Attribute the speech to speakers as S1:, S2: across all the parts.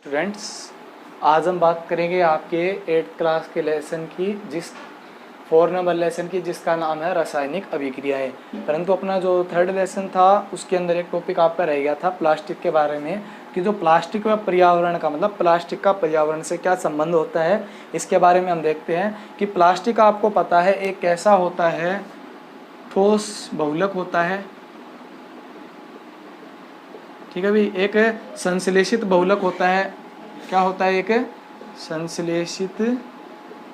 S1: Students, आज हम बात करेंगे आपके 8th क्लास के लेसन की, जिस 4 नंबर लेसन की, जिसका नाम है रासायनिक अभिक्रियाएं। परंतु अपना जो 3rd लेसन था उसके अंदर एक टॉपिक आपका रह गया था प्लास्टिक के बारे में, कि जो प्लास्टिक व पर्यावरण का मतलब प्लास्टिक का पर्यावरण से क्या संबंध होता है, इसके बारे में हम देखते हैं। कि प्लास्टिक आपको पता है एक कैसा होता है, ठोस बहुलक होता है, ठीक है भाई। एक संश्लेषित बहुलक होता है, क्या होता है, एक संश्लेषित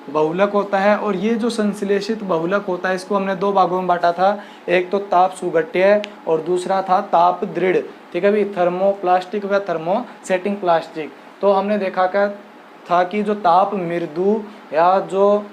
S1: बहुलक होता है। और ये जो संश्लेषित बहुलक होता है इसको हमने 2 भागों में बांटा था, एक तो ताप सुघट्य और दूसरा था ताप दृढ़, ठीक है भाई, थर्मोप्लास्टिक व थर्मोसेटिंग प्लास्टिक। तो हमने देखा क्या था कि जो ताप मृदु या जो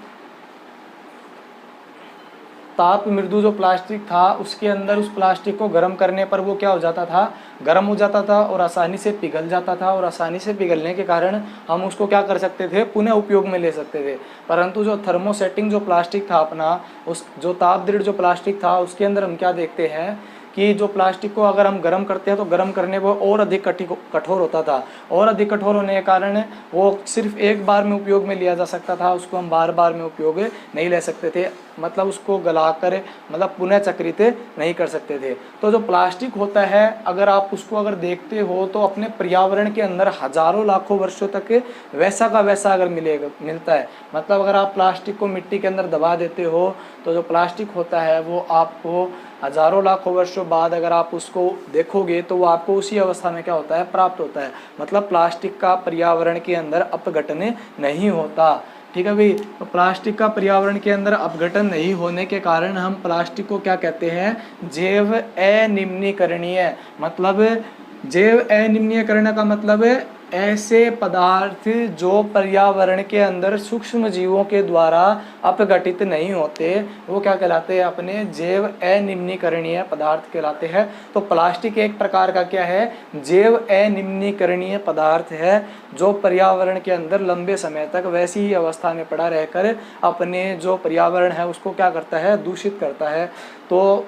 S1: ताप मृदु जो प्लास्टिक था उसके अंदर उस प्लास्टिक को गर्म करने पर वो क्या हो जाता था, गर्म हो जाता था और आसानी से पिघल जाता था। और आसानी से पिघलने के कारण हम उसको क्या कर सकते थे, पुनः उपयोग में ले सकते थे। परंतु जो थर्मोसेटिंग जो प्लास्टिक था अपना, उस जो ताप दृढ़ जो प्लास्टिक था उसके अंदर हम क्या देखते हैं कि जो प्लास्टिक को अगर हम गर्म करते हैं तो गर्म करने वो और अधिक कठोर होता था, और अधिक कठोर होने के कारण वो सिर्फ एक बार में उपयोग में लिया जा सकता था, उसको हम बार बार में उपयोग नहीं ले सकते थे, मतलब उसको गलाकर मतलब पुनः चक्रित नहीं कर सकते थे। तो जो प्लास्टिक होता है अगर आप उसको अगर देखते हो तो अपने पर्यावरण के अंदर हजारों लाखों वर्षों तक वैसा का वैसा अगर मिलता है। मतलब अगर आप प्लास्टिक को मिट्टी के अंदर दबा देते हो तो जो प्लास्टिक होता है वो आपको हजारों लाखों वर्षों बाद अगर आप उसको देखोगे तो वो आपको उसी अवस्था में क्या होता है, प्राप्त होता है। मतलब प्लास्टिक का पर्यावरण के अंदर अपघटन नहीं होता, ठीक है भाई। तो प्लास्टिक का पर्यावरण के अंदर अपघटन नहीं होने के कारण हम प्लास्टिक को क्या कहते हैं, जैव अनिम्नीकरणीय। मतलब जैव अनिम्नीकरण का मतलब ऐसे पदार्थ जो पर्यावरण के अंदर सूक्ष्म जीवों के द्वारा अपघटित नहीं होते, वो क्या कहलाते हैं, अपने जैव अनिम्नीकरणीय पदार्थ कहलाते हैं। तो प्लास्टिक एक प्रकार का क्या है, जैव अनिम्नीकरणीय पदार्थ है, जो पर्यावरण के अंदर लंबे समय तक वैसी ही अवस्था में पड़ा रहकर अपने जो पर्यावरण है उसको क्या करता है, दूषित करता है। तो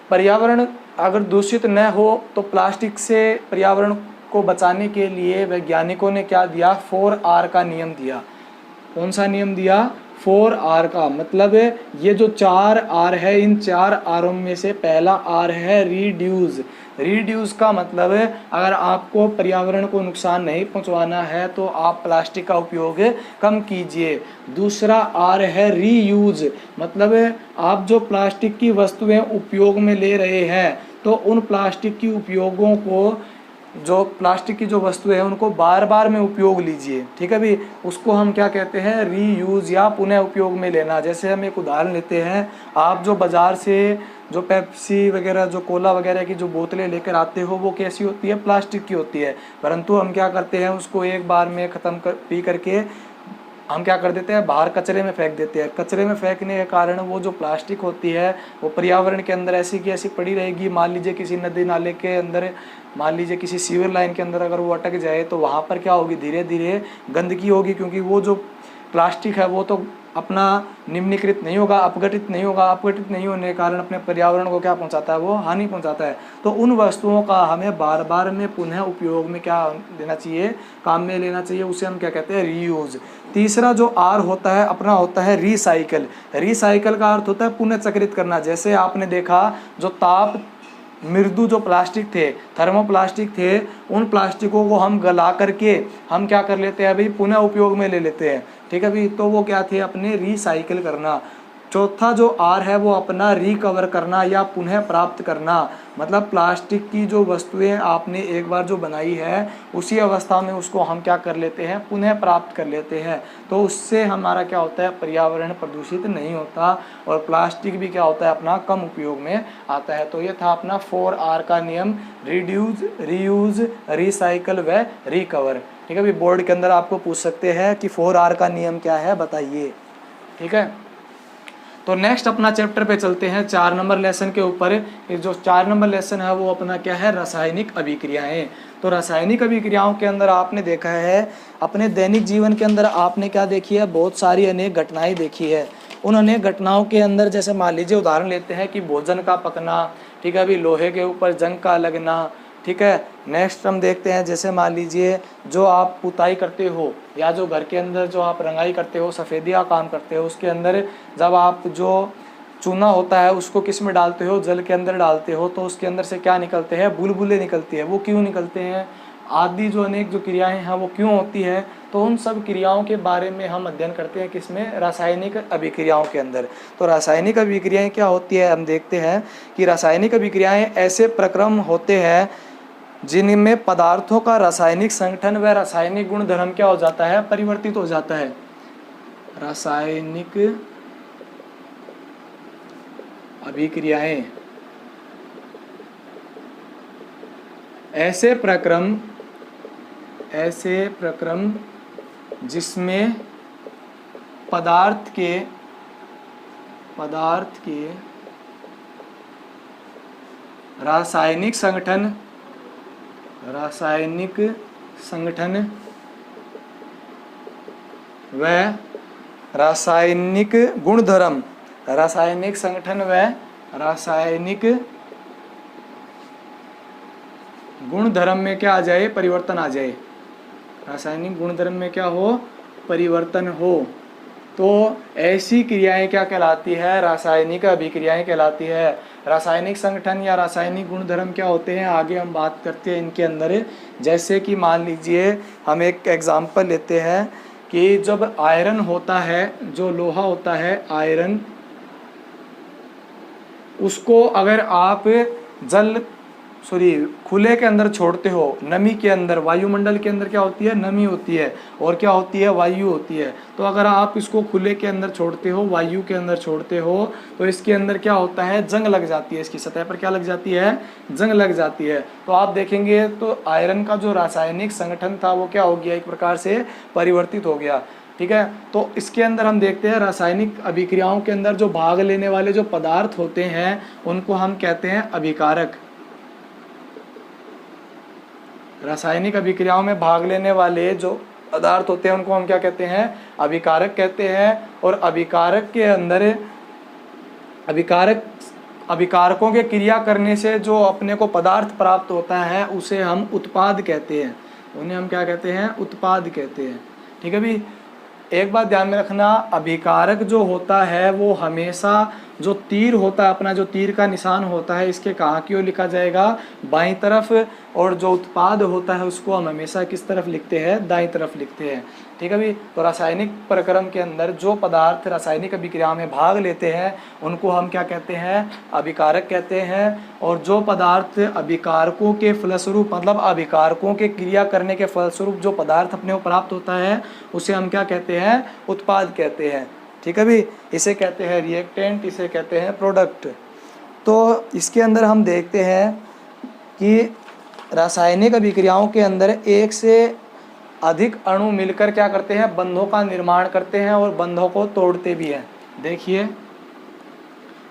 S1: पर्यावरण अगर दूषित न हो तो प्लास्टिक से पर्यावरण को बचाने के लिए वैज्ञानिकों ने क्या दिया, 4R का नियम दिया। कौन सा नियम दिया, 4R का। मतलब ये जो 4R है, इन 4R में से पहला R है रिड्यूस। रिड्यूस का मतलब है अगर आपको पर्यावरण को नुकसान नहीं पहुंचवाना है तो आप प्लास्टिक का उपयोग कम कीजिए। दूसरा R है रीयूज। मतलब आप जो प्लास्टिक की वस्तुएं उपयोग में ले रहे हैं तो उन प्लास्टिक की उपयोगों को, जो प्लास्टिक की जो वस्तुएं हैं उनको बार बार में उपयोग लीजिए, ठीक है भाई। उसको हम क्या कहते हैं, रीयूज या पुनः उपयोग में लेना। जैसे हम एक उदाहरण लेते हैं, आप जो बाजार से जो पेप्सी वगैरह, जो कोला वगैरह की जो बोतलें लेकर आते हो वो कैसी होती है, प्लास्टिक की होती है। परंतु हम क्या करते हैं, उसको एक बार में पी करके हम क्या कर देते हैं, बाहर कचरे में फेंक देते हैं। कचरे में फेंकने के कारण वो जो प्लास्टिक होती है वो पर्यावरण के अंदर ऐसी की ऐसी पड़ी रहेगी। मान लीजिए किसी नदी नाले के अंदर, मान लीजिए किसी सीवर लाइन के अंदर अगर वो अटक जाए तो वहाँ पर क्या होगी, धीरे धीरे गंदगी होगी, क्योंकि वो जो प्लास्टिक है वो तो अपना निम्नीकृत नहीं होगा, अपघटित नहीं होगा। अपघटित नहीं होने के कारण अपने पर्यावरण को क्या पहुंचाता है, वो हानि पहुंचाता है। तो उन वस्तुओं का हमें बार बार में पुनः उपयोग में क्या लेना चाहिए, काम में लेना चाहिए। उसे हम क्या कहते हैं, रीयूज। तीसरा जो R होता है अपना होता है रिसाइकल। रिसाइकल का अर्थ होता है पुनः चक्रित करना। जैसे आपने देखा जो ताप मृदु जो प्लास्टिक थे, थर्मोप्लास्टिक थे, उन प्लास्टिकों को हम गला करके हम क्या कर लेते हैं भाई, पुनः उपयोग में ले लेते हैं, ठीक है भाई। तो वो क्या थे, अपने रिसाइकिल करना। चौथा जो R है वो अपना रिकवर करना या पुनः प्राप्त करना। मतलब प्लास्टिक की जो वस्तुएं आपने एक बार जो बनाई है उसी अवस्था में उसको हम क्या कर लेते हैं, पुनः प्राप्त कर लेते हैं। तो उससे हमारा क्या होता है, पर्यावरण प्रदूषित नहीं होता और प्लास्टिक भी क्या होता है, अपना कम उपयोग में आता है। तो ये था अपना 4R का नियम, रिड्यूस, रीयूज, रिसाइकल व रिकवर, ठीक है भाई। बोर्ड के अंदर आपको पूछ सकते हैं कि 4R का नियम क्या है, बताइए, ठीक है। तो नेक्स्ट अपना चैप्टर पे चलते हैं 4 नंबर लेसन के ऊपर। जो 4 नंबर लेसन है वो अपना क्या है, रासायनिक अभिक्रियाएं। तो रासायनिक अभिक्रियाओं के अंदर आपने देखा है, अपने दैनिक जीवन के अंदर आपने क्या देखी है, बहुत सारी अनेक घटनाएं देखी है। उन अनेक घटनाओं के अंदर जैसे मान लीजिए उदाहरण लेते हैं कि भोजन का पकना, ठीक है अभी, लोहे के ऊपर जंग का लगना, ठीक है। नेक्स्ट हम देखते हैं, जैसे मान लीजिए जो आप पुताई करते हो या जो घर के अंदर जो आप रंगाई करते हो, सफ़ेदी का काम करते हो, उसके अंदर जब आप जो चूना होता है उसको किस में डालते हो, जल के अंदर डालते हो, तो उसके अंदर से क्या निकलते हैं, बुलबुले निकलती है। वो क्यों निकलते हैं, आदि जो अनेक जो क्रियाएं हैं वो क्यों होती है, तो उन सब क्रियाओं के बारे में हम अध्ययन करते हैं किसमें, रासायनिक अभिक्रियाओं के अंदर। तो रासायनिक अभिक्रियाएं क्या होती है, हम देखते हैं कि रासायनिक अभिक्रियाएं ऐसे प्रक्रम होते हैं जिनमें पदार्थों का रासायनिक संगठन व रासायनिक गुणधर्म क्या हो जाता है, परिवर्तित हो जाता है। रासायनिक अभिक्रियाएं ऐसे प्रक्रम जिसमें पदार्थ के रासायनिक संगठन व रासायनिक गुणधर्म, रासायनिक संगठन व रासायनिक गुणधर्म में क्या आ जाए, परिवर्तन आ जाए। रासायनिक गुणधर्म में क्या हो, परिवर्तन हो, तो ऐसी क्रियाएं क्या कहलाती है, रासायनिक अभिक्रियाएं कहलाती है। रासायनिक संगठन या रासायनिक गुणधर्म क्या होते हैं, आगे हम बात करते हैं इनके अंदर। जैसे कि मान लीजिए हम एक एग्जांपल लेते हैं कि जब आयरन होता है, जो लोहा होता है आयरन, उसको अगर आप खुले के अंदर छोड़ते हो, नमी के अंदर, वायुमंडल के अंदर क्या होती है, नमी होती है, और क्या होती है, वायु होती है। तो अगर आप इसको खुले के अंदर छोड़ते हो, वायु के अंदर छोड़ते हो, तो इसके अंदर क्या होता है, जंग लग जाती है, इसकी सतह पर क्या लग जाती है, जंग लग जाती है। तो आप देखेंगे तो आयरन का जो रासायनिक संगठन था वो क्या हो गया, एक प्रकार से परिवर्तित हो गया। ठीक है, तो इसके अंदर हम देखते हैं रासायनिक अभिक्रियाओं के अंदर जो भाग लेने वाले जो पदार्थ होते हैं उनको हम कहते हैं अभिकारक। रासायनिक अभिक्रियाओं में भाग लेने वाले जो पदार्थ होते हैं उनको हम क्या कहते हैं, अभिकारक कहते हैं। और अभिकारक के अंदर अभिकारकों के क्रिया करने से जो अपने को पदार्थ प्राप्त होता है उसे हम उत्पाद कहते हैं, उन्हें हम क्या कहते हैं, उत्पाद कहते हैं। ठीक है भी, एक बात ध्यान में रखना, अभिकारक जो होता है वो हमेशा जो तीर होता है, अपना जो तीर का निशान होता है, इसके कहाँ की ओर लिखा जाएगा, बाईं तरफ, और जो उत्पाद होता है उसको हम हमेशा किस तरफ लिखते हैं, दाईं तरफ लिखते हैं। ठीक है भी, तो रासायनिक प्रक्रम के अंदर जो पदार्थ रासायनिक अभिक्रिया में भाग लेते हैं उनको हम क्या कहते हैं, अभिकारक कहते हैं। और जो पदार्थ अभिकारकों के फलस्वरूप, मतलब अभिकारकों के क्रिया करने के फलस्वरूप जो पदार्थ अपने को प्राप्त होता है उसे हम क्या कहते हैं, उत्पाद कहते हैं। ठीक है भी, इसे कहते हैं रिएक्टेंट, इसे कहते हैं प्रोडक्ट। तो इसके अंदर हम देखते हैं कि रासायनिक अभिक्रियाओं के अंदर एक से अधिक अणु मिलकर क्या करते हैं, बंधों का निर्माण करते हैं और बंधों को तोड़ते भी हैं। देखिए,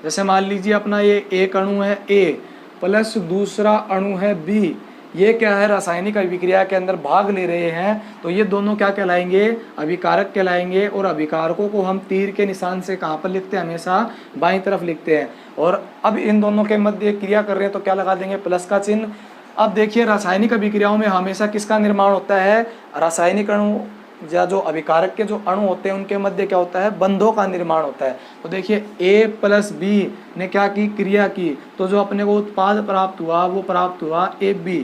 S1: जैसे मान लीजिए अपना ये एक अणु है A प्लस दूसरा अणु है B, ये क्या है, रासायनिक अभिक्रिया के अंदर भाग ले रहे हैं, तो ये दोनों क्या कहलाएंगे, अभिकारक कहलाएंगे। और अभिकारकों को हम तीर के निशान से कहाँ पर लिखते हैं, हमेशा बाईं तरफ लिखते हैं। और अब इन दोनों के मध्य क्रिया कर रहे हैं तो क्या लगा देंगे, प्लस का चिन्ह। अब देखिए, रासायनिक अभिक्रियाओं में हमेशा किसका निर्माण होता है, रासायनिक अणु या जो अभिकारक के जो अणु होते हैं उनके मध्य क्या होता है, बंधों का निर्माण होता है। तो देखिए A प्लस B ने क्या की, क्रिया की, तो जो अपने को उत्पाद प्राप्त हुआ वो प्राप्त हुआ AB।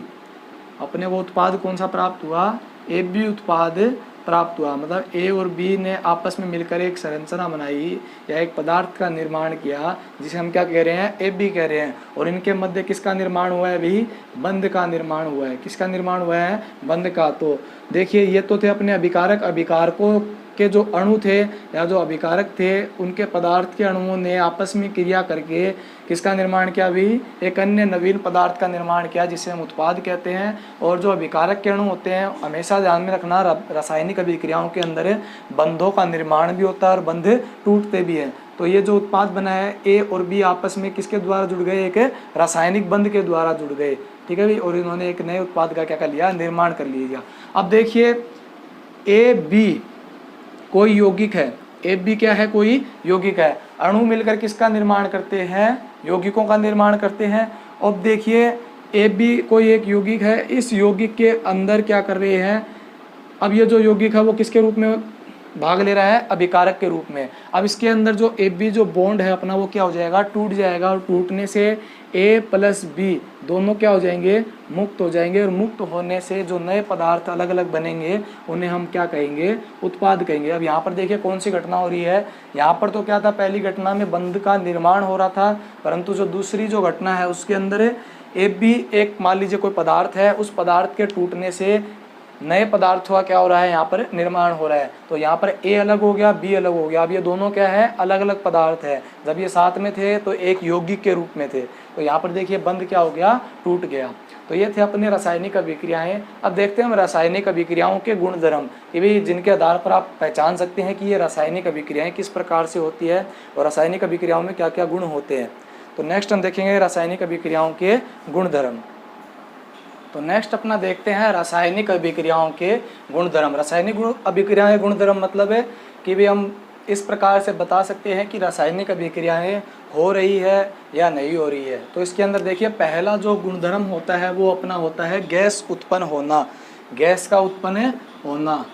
S1: अपने को उत्पाद कौन सा प्राप्त हुआ, AB उत्पाद प्राप्त हुआ। मतलब A और B ने आपस में मिलकर एक संरचना बनाई या एक पदार्थ का निर्माण किया जिसे हम क्या कह रहे हैं, AB कह रहे हैं। और इनके मध्य किसका निर्माण हुआ है, अभी बंध का निर्माण हुआ है। किसका निर्माण हुआ है, बंध का। तो देखिए, ये तो थे अपने अभिकारक, अभिकारकों के जो अणु थे या जो अभिकारक थे उनके पदार्थ के अणुओं ने आपस में क्रिया करके किसका निर्माण किया, भी एक अन्य नवीन पदार्थ का निर्माण किया जिसे हम उत्पाद कहते हैं। और जो अभिकारक के अणु होते हैं, हमेशा ध्यान में रखना, रासायनिक अभिक्रियाओं के अंदर बंधों का निर्माण भी होता है और बंध टूटते भी हैं। तो ये जो उत्पाद बना है A और B आपस में किसके द्वारा जुड़ गए, एक रासायनिक बंध के द्वारा जुड़ गए। ठीक है भी, और इन्होंने एक नए उत्पाद का क्या कर लिया, निर्माण कर लिया। अब देखिए, AB कोई यौगिक है, AB क्या है, कोई यौगिक है। अणु मिलकर किसका निर्माण करते हैं, यौगिकों का निर्माण करते हैं। अब देखिए, ए बी कोई एक यौगिक है, इस यौगिक के अंदर क्या कर रहे हैं, अब ये जो यौगिक है वो किसके रूप में भाग ले रहा है, अभिकारक के रूप में। अब इसके अंदर जो ए बी जो बॉन्ड है अपना वो क्या हो जाएगा, टूट जाएगा, और टूटने से ए प्लस बी दोनों क्या हो जाएंगे, मुक्त हो जाएंगे, और मुक्त होने से जो नए पदार्थ अलग अलग बनेंगे उन्हें हम क्या कहेंगे, उत्पाद कहेंगे। अब यहाँ पर देखिए कौन सी घटना हो रही है, यहाँ पर तो क्या था, पहली घटना में बंध का निर्माण हो रहा था, परंतु जो दूसरी जो घटना है उसके अंदर ए बी एक मान लीजिए कोई पदार्थ है, उस पदार्थ के टूटने से नए पदार्थ का क्या हो रहा है, यहाँ पर निर्माण हो रहा है। तो यहाँ पर ए अलग हो गया, बी अलग हो गया। अब ये दोनों क्या है, अलग अलग पदार्थ है। जब ये साथ में थे तो एक यौगिक के रूप में थे, तो यहाँ पर देखिए बंध क्या हो गया, टूट गया। तो ये थे अपने रासायनिक अभिक्रियाएं। अब देखते हैं हम रासायनिक अभिक्रियाओं के गुणधर्म, कि भाई जिनके आधार पर आप पहचान सकते हैं कि ये रासायनिक अभिक्रियाएं किस प्रकार से होती है और रासायनिक अभिक्रियाओं में क्या क्या गुण होते हैं। तो नेक्स्ट हम देखेंगे रासायनिक अभिक्रियाओं के गुणधर्म। तो नेक्स्ट अपना देखते हैं रासायनिक अभिक्रियाओं के गुणधर्म। रासायनिक अभिक्रियाएं गुणधर्म मतलब है कि भी हम इस प्रकार से बता सकते हैं कि रासायनिक अभिक्रियाएं हो रही है या नहीं हो रही है। तो इसके अंदर देखिए पहला जो गुणधर्म होता है वो अपना होता है गैस उत्पन्न होना। गैस का उत्पन्न होना,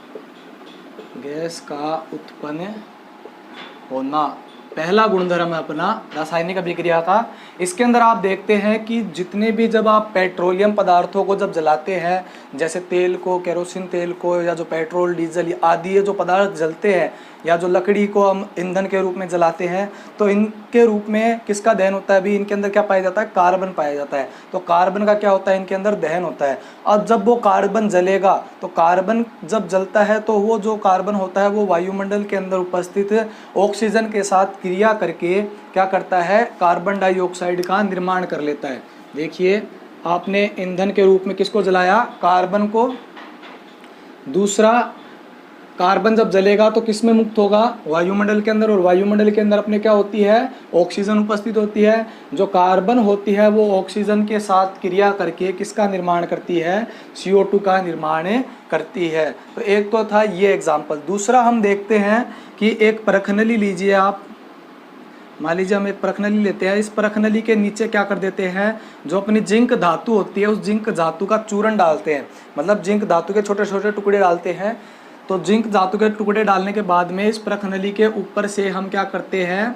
S1: गैस का उत्पन्न होना पहला गुणधर्म है अपना रासायनिक अभिक्रिया का। इसके अंदर आप देखते हैं कि जितने भी जब आप पेट्रोलियम पदार्थों को जब जलाते हैं, जैसे तेल को, केरोसिन तेल को, या जो पेट्रोल डीजल आदि ये जो पदार्थ जलते हैं, या जो लकड़ी को हम ईंधन के रूप में जलाते हैं, तो इनके रूप में किसका दहन होता है, अभी इनके अंदर क्या पाया जाता है, कार्बन पाया जाता है। तो कार्बन का क्या होता है, इनके अंदर दहन होता है। और जब वो कार्बन जलेगा, तो कार्बन जब जलता है तो वो जो कार्बन होता है वो वायुमंडल के अंदर उपस्थित ऑक्सीजन के साथ क्रिया करके क्या करता है, कार्बन डाइऑक्साइड का निर्माण कर लेता है। देखिए आपने ईंधन के रूप में किसको जलाया, कार्बन को। दूसरा, कार्बन जब जलेगा तो किस में मुक्त होगा, वायुमंडल के अंदर, और वायुमंडल के अंदर अपने क्या होती है, ऑक्सीजन उपस्थित होती है। जो कार्बन होती है वो ऑक्सीजन के साथ क्रिया करके किसका निर्माण करती है, CO2 का निर्माण करती है। तो एक तो था ये एग्जाम्पल। दूसरा हम देखते हैं कि एक परखनली लीजिए आप, मान लीजिए हम एक परखनली लेते हैं। इस परखनली के नीचे क्या कर देते हैं, जो अपनी जिंक धातु होती है उस जिंक धातु का चूर्ण डालते हैं, मतलब जिंक धातु के छोटे छोटे टुकड़े डालते हैं। तो जिंक धातु के टुकड़े डालने के बाद में इस परखनली के ऊपर से हम क्या करते हैं,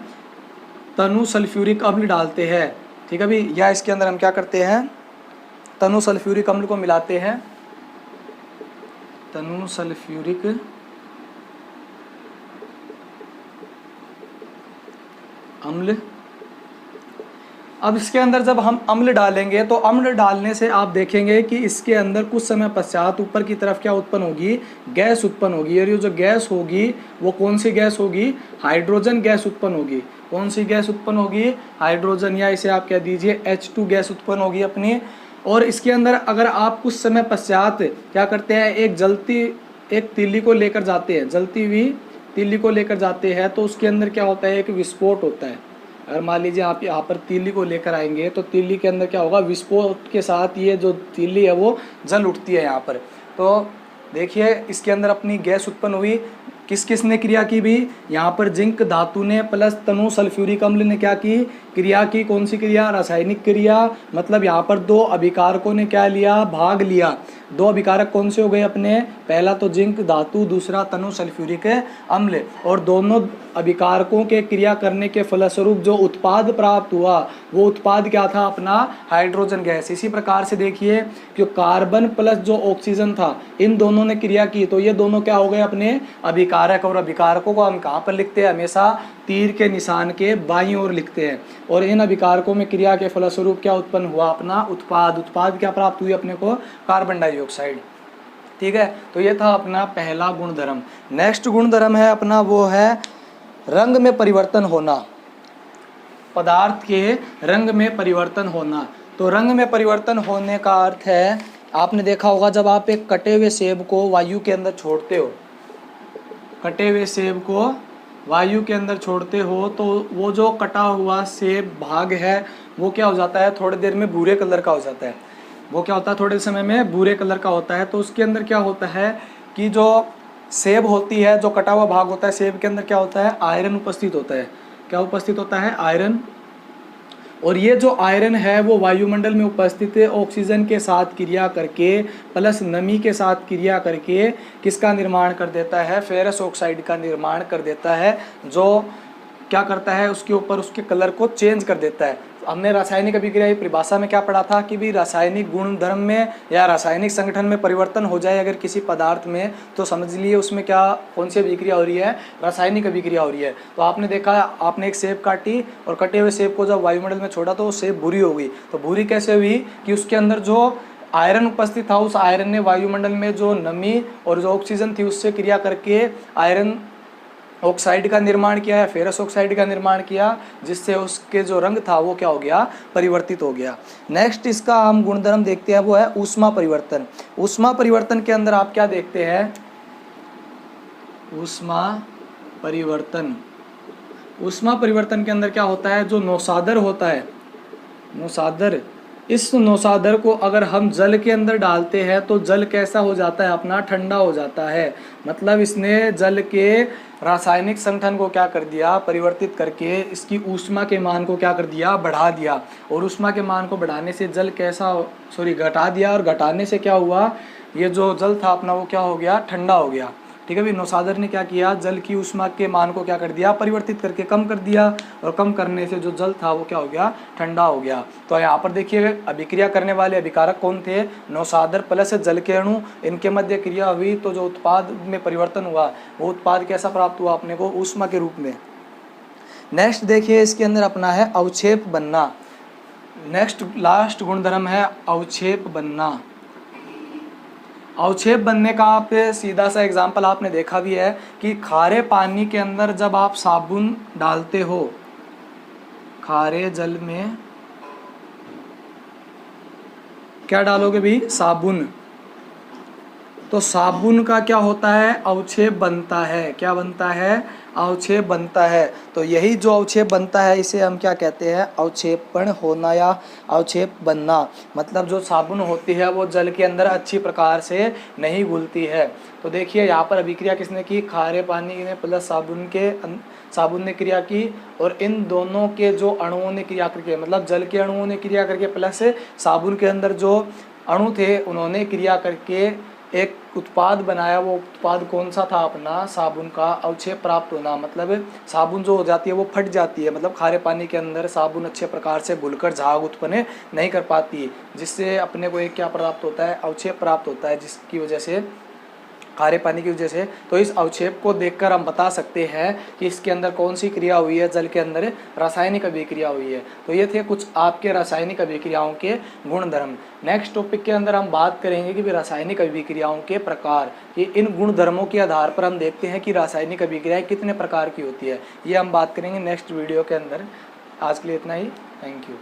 S1: तनु सल्फ्यूरिक अम्ल डालते हैं। ठीक है भाई, या इसके अंदर हम क्या करते हैं, तनु सल्फ्यूरिक अम्ल को मिलाते हैं, तनु सल्फ्यूरिक अम्ल। अब इसके अंदर जब हम अम्ल डालेंगे तो अम्ल डालने से आप देखेंगे कि इसके अंदर कुछ समय पश्चात ऊपर की तरफ क्या उत्पन्न होगी, गैस उत्पन्न होगी। और ये जो गैस होगी वो कौन सी गैस होगी, हाइड्रोजन गैस उत्पन्न होगी। कौन सी गैस उत्पन्न होगी, हाइड्रोजन, या इसे आप कह दीजिए H2 गैस उत्पन्न होगी अपनी। और इसके अंदर अगर आप कुछ समय पश्चात क्या करते हैं, एक तीली को लेकर जाते हैं, जलती हुई तीली को लेकर जाते हैं, तो उसके अंदर क्या होता है, एक विस्फोट होता है। अगर मान लीजिए आप यहाँ पर तीली को लेकर आएंगे तो तीली के अंदर क्या होगा, विस्फोट के साथ ये जो तीली है वो जल उठती है यहाँ पर। तो देखिए इसके अंदर अपनी गैस उत्पन्न हुई। किस किस ने क्रिया की भी, यहाँ पर जिंक धातु ने प्लस तनु सल्फ्यूरिक अम्ल ने क्या की, क्रिया की। कौन सी क्रिया, रासायनिक क्रिया। मतलब यहाँ पर दो अभिकारकों ने क्या लिया, भाग लिया। दो अभिकारक कौन से हो गए अपने, पहला तो जिंक धातु, दूसरा तनु सल्फ्यूरिक अम्ल। और दोनों अभिकारकों के क्रिया करने के फलस्वरूप जो उत्पाद प्राप्त हुआ वो उत्पाद क्या था, अपना हाइड्रोजन गैस। इसी प्रकार से देखिए कि कार्बन प्लस जो ऑक्सीजन था, इन दोनों ने क्रिया की, तो ये दोनों क्या हो गए अपने अभिकारक। और अभिकारकों को हम कहाँ पर लिखते हैं, हमेशा तीर के निशान के बाईं ओर लिखते हैं। और इन अभिकारकों में क्रिया के फलस्वरूप क्या उत्पन्न हुआ, अपना उत्पाद। उत्पाद क्या प्राप्त हुई अपने को, कार्बन डाइऑक्साइड। ठीक है, तो ये था अपना पहला गुणधर्म। नेक्स्ट गुणधर्म है अपना, वो है रंग में परिवर्तन होना। पदार्थ के रंग में परिवर्तन होना। तो रंग में परिवर्तन होने का अर्थ है, आपने देखा होगा जब आप एक कटे हुए सेब को वायु के अंदर छोड़ते हो, कटे हुए सेब को वायु के अंदर छोड़ते हो, तो वो जो कटा हुआ सेब भाग है वो क्या हो जाता है, थोड़ी देर में भूरे कलर का हो जाता है। वो क्या होता है, थोड़े समय में भूरे कलर का होता है। तो उसके अंदर क्या होता है कि जो सेब होती है, जो कटा हुआ भाग होता है सेब के अंदर क्या होता है, आयरन उपस्थित होता है। क्या उपस्थित होता है, आयरन। और ये जो आयरन है वो वायुमंडल में उपस्थित ऑक्सीजन के साथ क्रिया करके प्लस नमी के साथ क्रिया करके किसका निर्माण कर देता है, फेरस ऑक्साइड का निर्माण कर देता है, जो क्या करता है उसके ऊपर उसके कलर को चेंज कर देता है। हमने रासायनिक अभिक्रिया की परिभाषा में क्या पढ़ा था कि भी रासायनिक गुणधर्म में या रासायनिक संगठन में परिवर्तन हो जाए अगर किसी पदार्थ में, तो समझ लिए उसमें क्या कौन सी अभिक्रिया हो रही है, रासायनिक अभिक्रिया हो रही है। तो आपने देखा, आपने एक सेब काटी और कटे हुए सेब को जब वायुमंडल में छोड़ा तो वो सेब भूरी हो गई। तो भूरी कैसे हुई कि उसके अंदर जो आयरन उपस्थित था उस आयरन ने वायुमंडल में जो नमी और जो ऑक्सीजन थी उससे क्रिया करके आयरन ऑक्साइड का निर्माण किया है, फेरस ऑक्साइड का निर्माण किया, जिससे उसके जो रंग था वो क्या हो गया, परिवर्तित हो गया। नेक्स्ट इसका हम गुणधर्म देखते हैं, वो है ऊष्मा परिवर्तन। ऊष्मा परिवर्तन के अंदर आप क्या देखते हैं, ऊष्मा परिवर्तन। ऊष्मा परिवर्तन के अंदर क्या होता है, जो नौसादर होता है, नौसादर, इस नौसादर को अगर हम जल के अंदर डालते हैं तो जल कैसा हो जाता है, अपना ठंडा हो जाता है। मतलब इसने जल के रासायनिक संगठन को क्या कर दिया, परिवर्तित करके इसकी ऊष्मा के मान को क्या कर दिया, बढ़ा दिया। और ऊष्मा के मान को बढ़ाने से जल कैसा, घटा दिया, और घटाने से क्या हुआ, ये जो जल था अपना वो क्या हो गया, ठंडा हो गया। ठीक है भाई, नौसादर ने क्या किया, जल की ऊष्मा के मान को क्या कर दिया, परिवर्तित करके कम कर दिया, और कम करने से जो जल था वो क्या हो गया, ठंडा हो गया। तो यहाँ पर देखिए अभिक्रिया करने वाले अभिकारक कौन थे, नौसादर प्लस जल के अणु, इनके मध्य क्रिया हुई तो जो उत्पाद में परिवर्तन हुआ वो उत्पाद कैसा प्राप्त हुआ अपने को, ऊष्मा के रूप में। नेक्स्ट देखिए इसके अंदर अपना है अवक्षेप बनना। नेक्स्ट लास्ट गुणधर्म है अवक्षेप बनना। अवक्षेप बनने का आप सीधा सा एग्जाम्पल आपने देखा भी है कि खारे पानी के अंदर जब आप साबुन डालते हो, खारे जल में क्या डालोगे भी, साबुन, तो साबुन का क्या होता है, अवक्षेप बनता है। क्या बनता है, अवक्षेप बनता है। तो यही जो अवक्षेप बनता है इसे हम क्या कहते हैं, अवक्षेपण होना या अवक्षेप बनना। मतलब जो साबुन होती है वो जल के अंदर अच्छी प्रकार से नहीं घुलती है। तो देखिए यहाँ पर अभिक्रिया किसने की, खारे पानी ने प्लस साबुन ने क्रिया की, और इन दोनों के जो अणुओं ने क्रिया करके, मतलब जल के अणुओं ने क्रिया करके प्लस साबुन के अंदर जो अणु थे उन्होंने क्रिया करके एक उत्पाद बनाया। वो उत्पाद कौन सा था, अपना साबुन का अवक्षेप प्राप्त होना। मतलब साबुन जो हो जाती है वो फट जाती है, मतलब खारे पानी के अंदर साबुन अच्छे प्रकार से घुलकर झाग उत्पन्न नहीं कर पाती, जिससे अपने को एक क्या प्राप्त होता है, अवक्षेप प्राप्त होता है, जिसकी वजह से, खारे पानी की वजह से। तो इस अवक्षेप को देखकर हम बता सकते हैं कि इसके अंदर कौन सी क्रिया हुई है, जल के अंदर रासायनिक अभिक्रिया हुई है। तो ये थे कुछ आपके रासायनिक अभिक्रियाओं के गुणधर्म। नेक्स्ट टॉपिक के अंदर हम बात करेंगे कि रासायनिक अभिक्रियाओं के प्रकार, कि इन गुणधर्मों के आधार पर हम देखते हैं कि रासायनिक अभिक्रियाएं कितने प्रकार की होती है। ये हम बात करेंगे नेक्स्ट वीडियो के अंदर। आज के लिए इतना ही, थैंक यू।